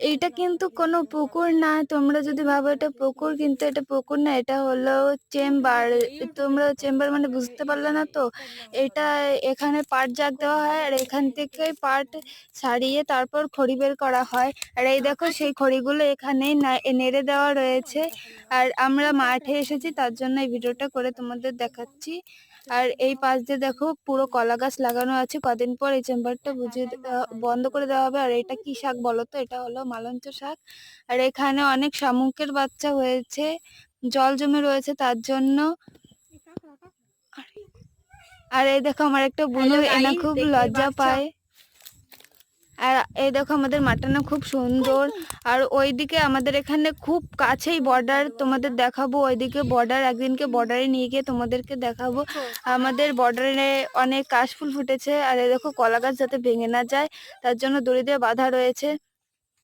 এইটা কিন্তু কোনো পুকুর না। তোমরা যদি ভাবো এটা পুকুর, কিন্তু এটা পুকুর না, এটা হলো চেম্বার। তোমরা চেম্বার মানে বুঝতে পারলে না তো? এটা এখানে পাট জাগ দেওয়া হয় আর এখান থেকে পাট ছাড়িয়ে তারপর খড়ি বের করা হয়। আর এই দেখো সেই খড়িগুলো এখানে নেড়ে দেওয়া রয়েছে। আর আমরা মাঠে এসেছি তার জন্য এই ভিডিওটা করে তোমাদের দেখাচ্ছি। আর এই পাশ দিয়ে দেখো পুরো কলা গাছ লাগানো আছে। কদিন পর এই চেম্বারটা বন্ধ করে দেওয়া হবে। আর এটা কি শাক বলো তো? এটা হলো মালঞ্চ শাক। আর এখানে অনেক শামুকের বাচ্চা হয়েছে, জল জমে রয়েছে তার জন্য। আর এই দেখো আমার একটা বুনু, এনা খুব লজ্জা পায়। আর এই দেখো আমাদের মাঠটা না খুব সুন্দর। আর ওইদিকে আমাদের এখানে খুব কাছেই বর্ডার, তোমাদের দেখাবো। ওইদিকে বর্ডার, একদিনকে বর্ডারে নিয়ে গিয়ে তোমাদেরকে দেখাবো। আমাদের বর্ডারে অনেক কাশফুল ফুটেছে। আর এই দেখো কলা গাছ যাতে ভেঙে না যায় তার জন্য দড়ি দিয়ে বাঁধা রয়েছে।